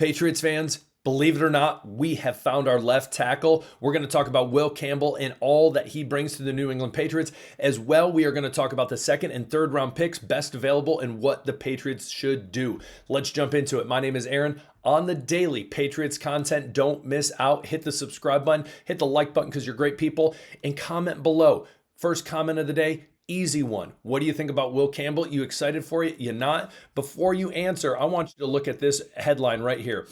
Patriots fans, believe it or not, we have found our left tackle. We're going to talk about Will Campbell and all that he brings to the New England Patriots. As well, we are going to talk about the second and third round picks, best available, and what the Patriots should do. Let's jump into it. My name is Aaron. On the daily Patriots content, don't miss out. Hit the subscribe button, hit the like button because you're great people, and comment below. First comment of the day, easy one. What do you think about Will Campbell? You excited for it? You not? Before you answer, I want you to look at this headline right here.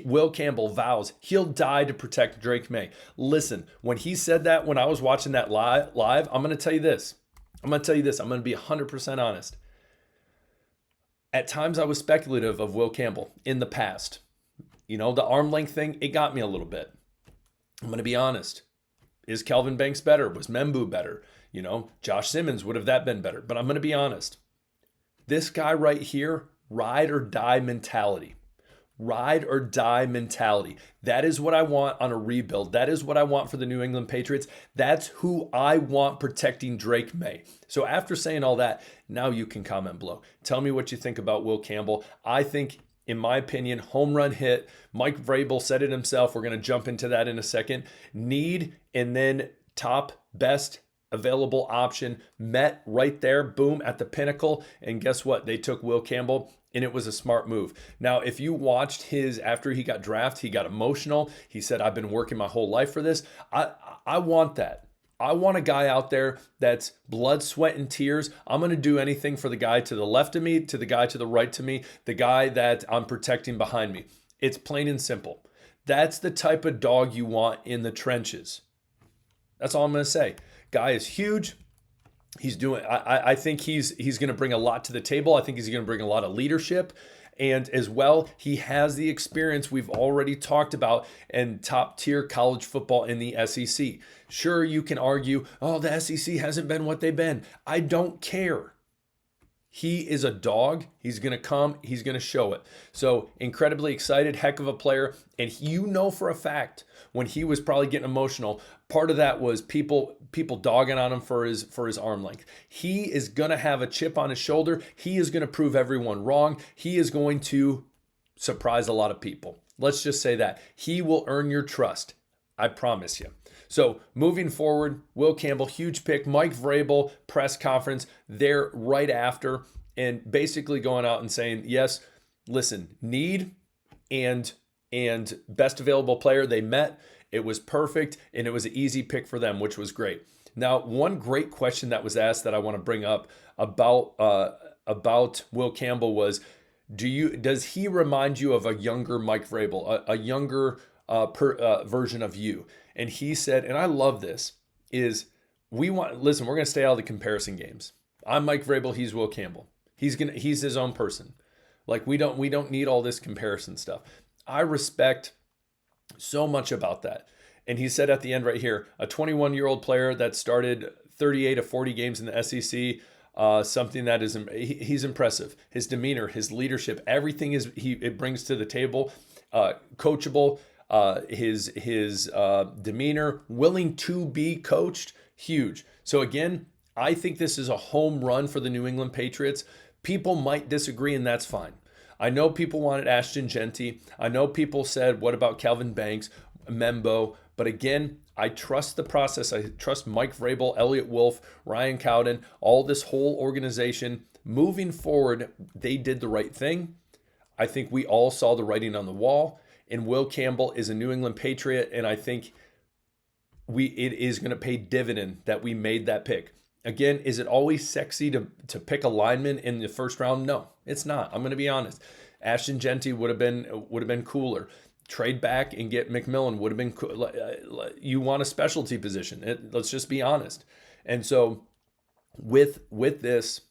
Will Campbell vows he'll die to protect Drake May. Listen, when he said that, when I was watching that live, I'm going to tell you this. I'm going to be 100% honest. At times I was speculative of Will Campbell in the past. You know, the arm length thing, it got me a little bit. I'm going to be honest. Is Kelvin Banks better? Was Membu better? You know, Josh Simmons, would have that been better? But I'm going to be honest. This guy right here, ride or die mentality. Ride or die mentality. That is what I want on a rebuild. That is what I want for the New England Patriots. That's who I want protecting Drake May. So after saying all that, now you can comment below. Tell me what you think about Will Campbell. I think, in my opinion, home run hit. Mike Vrabel said it himself. We're going to jump into that in a second. Need and then top best available option met right there, boom, at the pinnacle. And guess what? They took Will Campbell, and it was a smart move. Now, if you watched after he got drafted, he got emotional. He said, I've been working my whole life for this. I want that. I want a guy out there that's blood, sweat, and tears. I'm going to do anything for the guy to the left of me, to the guy to the right to me, the guy that I'm protecting behind me. It's plain and simple. That's the type of dog you want in the trenches. That's all I'm going to say. Guy is huge. He's doing. I think he's going to bring a lot to the table. I think he's going to bring a lot of leadership, and as well, he has the experience we've already talked about in top tier college football in the SEC. Sure, you can argue, oh, the SEC hasn't been what they've been. I don't care. He is a dog. He's going to come. He's going to show it. So incredibly excited, heck of a player. And you know for a fact when he was probably getting emotional, part of that was people dogging on him for his arm length. He is going to have a chip on his shoulder. He is going to prove everyone wrong. He is going to surprise a lot of people. Let's just say that. He will earn your trust. I promise you. So moving forward, Will Campbell, huge pick. Mike Vrabel, press conference there right after, and basically going out and saying, yes, listen, need and best available player, they met. It was perfect, and it was an easy pick for them, which was great. Now, one great question that was asked that I want to bring up about Will Campbell was, does he remind you of a younger Mike Vrabel, a younger version of you? And he said, and I love this, we're going to stay out of the comparison games. I'm Mike Vrabel, he's Will Campbell. He's his own person. Like we don't need all this comparison stuff. I respect so much about that. And he said at the end right here, a 21-year-old player that started 38 of 40 games in the SEC, something that he's impressive. His demeanor, his leadership, everything it brings to the table, coachable. His demeanor, willing to be coached, huge. So again, I think this is a home run for the New England Patriots. People might disagree, and that's fine. I know people wanted Ashton Genty. I know people said, what about Kelvin Banks, Membo? But again, I trust the process. I trust Mike Vrabel, Elliott Wolf, Ryan Cowden, all this whole organization. Moving forward, they did the right thing. I think we all saw the writing on the wall. And Will Campbell is a New England Patriot, and I think it is going to pay dividend that we made that pick. Again, is it always sexy to pick a lineman in the first round? No, it's not. I'm going to be honest. Ashton Genty would have been cooler. Trade back and get McMillan would have been cool. You want a specialty position. Let's just be honest. And so with this,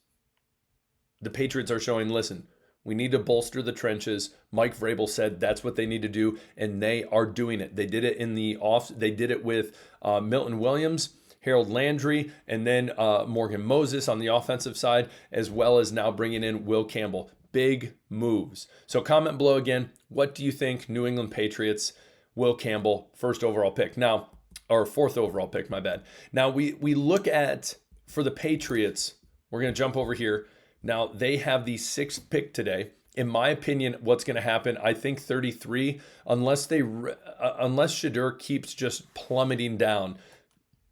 the Patriots are showing, listen, we need to bolster the trenches. Mike Vrabel said that's what they need to do, and they are doing it. They did it They did it with Milton Williams, Harold Landry, and then Morgan Moses on the offensive side, as well as now bringing in Will Campbell. Big moves. So comment below again. What do you think, New England Patriots, Will Campbell, first overall pick? Now, or fourth overall pick, my bad. Now we look at, for the Patriots, we're going to jump over here. Now they have the 6th pick today. in my opinion, what's going to happen, I think 33, unless Shedeur keeps just plummeting down,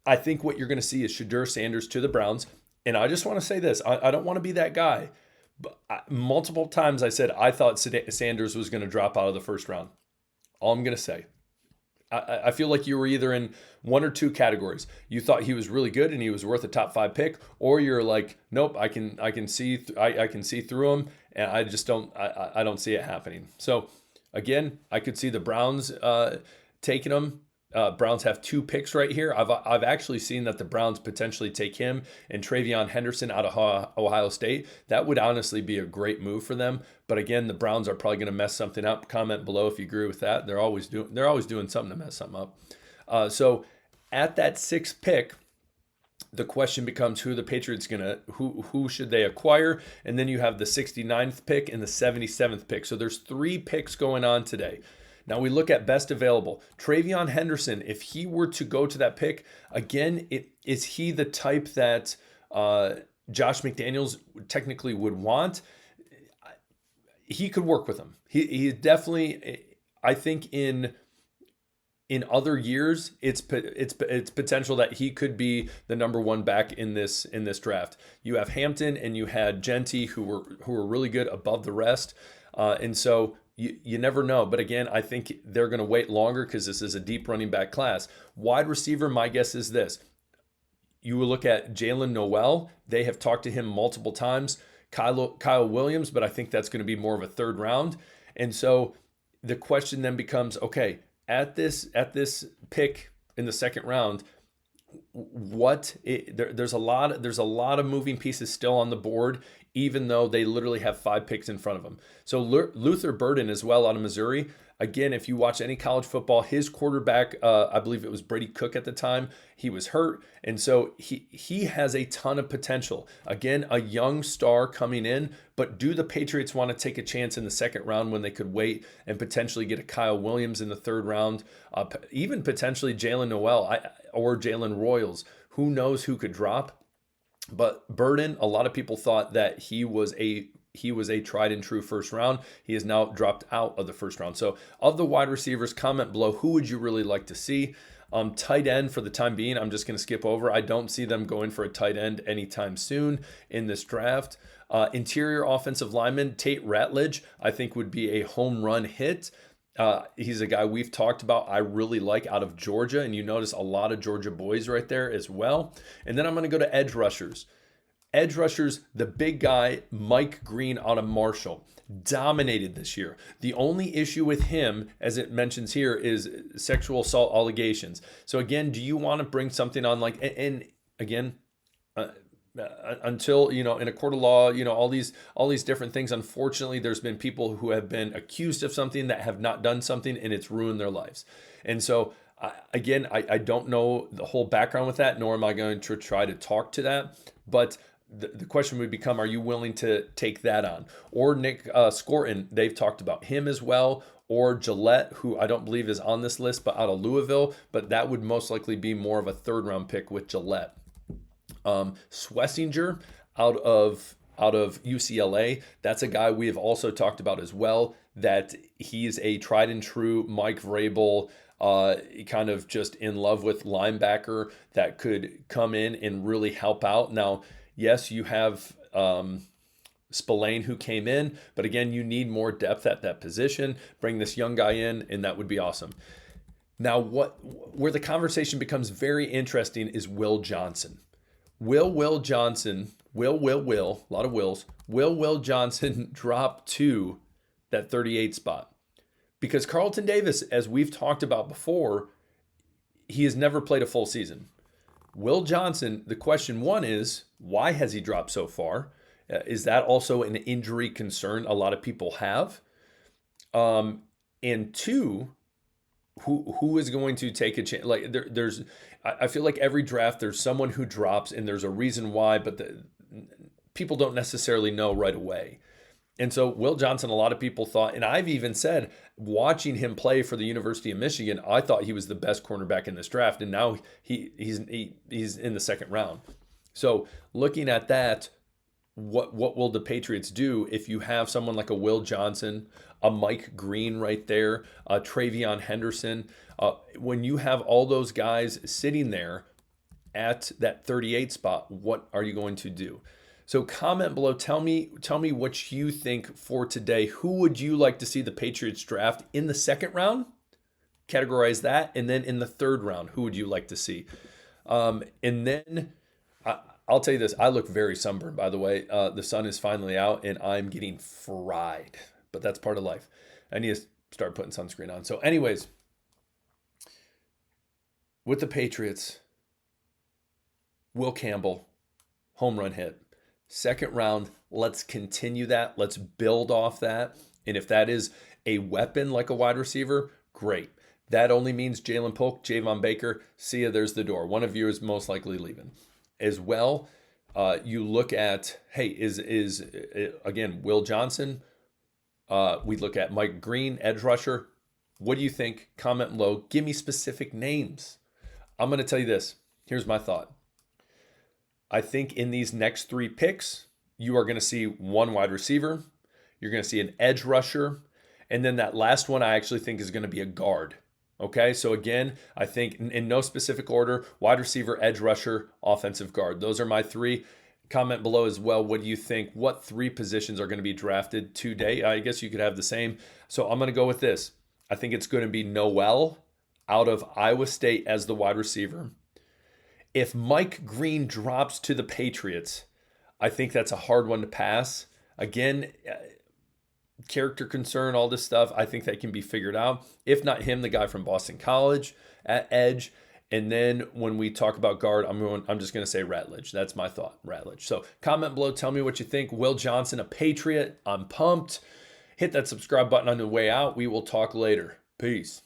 I think what you're going to see is Shedeur Sanders to the Browns. And I just want to say this, I don't want to be that guy, but multiple times I said I thought Sanders was going to drop out of the first round. All I'm going to say. I feel like you were either in one or two categories. You thought he was really good and he was worth a top 5 pick, or you're like, nope, I can see through him, and I just don't see it happening. So again, I could see the Browns taking him. Browns have 2 picks right here. I've actually seen that the Browns potentially take him and Travion Henderson out of Ohio State. That would honestly be a great move for them. But again, the Browns are probably going to mess something up. Comment below if you agree with that. They're always doing something to mess something up. So at that 6th pick, the question becomes who the Patriots who should they acquire? And then you have the 69th pick and the 77th pick. So there's 3 picks going on today. Now we look at best available. Travion Henderson, if he were to go to that pick, again, is he the type that Josh McDaniels technically would want? He could work with him. He definitely, I think in other years, it's potential that he could be the number 1 back in this draft. You have Hampton and you had Genty who were really good above the rest, and so. You never know. But again, I think they're going to wait longer because this is a deep running back class. Wide receiver, my guess is this. You will look at Jalen Noel. They have talked to him multiple times. Kyle Williams, but I think that's going to be more of a 3rd round. And so the question then becomes, okay, at this pick in the 2nd round, there's a lot of moving pieces still on the board, even though they literally have 5 picks in front of them. So Luther Burden as well out of Missouri. Again, if you watch any college football, his quarterback, I believe it was Brady Cook at the time, he was hurt. And so he has a ton of potential. Again, a young star coming in, but do the Patriots want to take a chance in the 2nd round when they could wait and potentially get a Kyle Williams in the 3rd round, even potentially Jalen Noel or Jalen Royals? Who knows who could drop? But Burden, a lot of people thought that he was a tried and true 1st round. He has now dropped out of the 1st round. So of the wide receivers, comment below, who would you really like to see? Tight end for the time being, I'm just going to skip over. I don't see them going for a tight end anytime soon in this draft. Interior offensive lineman, Tate Ratledge, I think would be a home run hit. He's a guy we've talked about I really like out of Georgia, and you notice a lot of Georgia boys right there as well. And then I'm going to go to edge rushers. Edge rushers, the big guy, Mike Green out of Marshall, dominated this year. The only issue with him, as it mentions here, is sexual assault allegations. So again, do you want to bring something on like, and again, until, in a court of law, all these different things. Unfortunately, there's been people who have been accused of something that have not done something, and it's ruined their lives. And so, I don't know the whole background with that, nor am I going to try to talk to that. But the question would become, are you willing to take that on? Or Nick Scorton, they've talked about him as well. Or Gillette, who I don't believe is on this list, but out of Louisville. But that would most likely be more of a 3rd round pick with Gillette. Swessinger out of UCLA. That's a guy we have also talked about as well, that he's a tried and true Mike Vrabel, kind of just in love with linebacker that could come in and really help out. Now, yes, you have Spillane who came in, but again, you need more depth at that position. Bring this young guy in, and that would be awesome. Now, where the conversation becomes very interesting is Will Johnson. Will Johnson, a lot of wills, Will Johnson drop to that 38 spot? Because Carlton Davis, as we've talked about before, he has never played a full season. Will Johnson, the question one is, why has he dropped so far? Is that also an injury concern a lot of people have? And 2, who is going to take a chance? Like there's, I feel like every draft there's someone who drops and there's a reason why, but people don't necessarily know right away. And so Will Johnson, a lot of people thought, and I've even said, watching him play for the University of Michigan, I thought he was the best cornerback in this draft, and now he's in the 2nd round. So looking at that, what will the Patriots do if you have someone like a Will Johnson, a Mike Green right there, a Travion Henderson? When you have all those guys sitting there at that 38 spot, what are you going to do? So comment below. Tell me what you think for today. Who would you like to see the Patriots draft in the second round? Categorize that, and then in the third round, who would you like to see? And then I'll tell you this: I look very sunburned. By the way, the sun is finally out, and I'm getting fried. But that's part of life. I need to start putting sunscreen on. So, anyways, with the Patriots, Will Campbell, home run hit. Second round, let's continue that. Let's build off that. And if that is a weapon like a wide receiver, great. That only means Jalen Polk, Javon Baker, see ya, there's the door. One of you is most likely leaving. As well, you look at, hey, is again, Will Johnson. We look at Mike Green, edge rusher. What do you think? Comment below. Give me specific names. I'm going to tell you this. Here's my thought. I think in these next 3 picks, you are going to see one wide receiver. You're going to see an edge rusher. And then that last one I actually think is going to be a guard. Okay, so again, I think in no specific order, wide receiver, edge rusher, offensive guard. Those are my 3. Comment below as well. What do you think? What 3 positions are going to be drafted today? I guess you could have the same. So I'm going to go with this. I think it's going to be Noel out of Iowa State as the wide receiver. If Mike Green drops to the Patriots, I think that's a hard one to pass. Again, character concern, all this stuff, I think that can be figured out. If not him, the guy from Boston College at edge. And then when we talk about guard, I'm just going to say Ratledge. That's my thought, Ratledge. So comment below. Tell me what you think. Will Johnson, a Patriot. I'm pumped. Hit that subscribe button on the way out. We will talk later. Peace.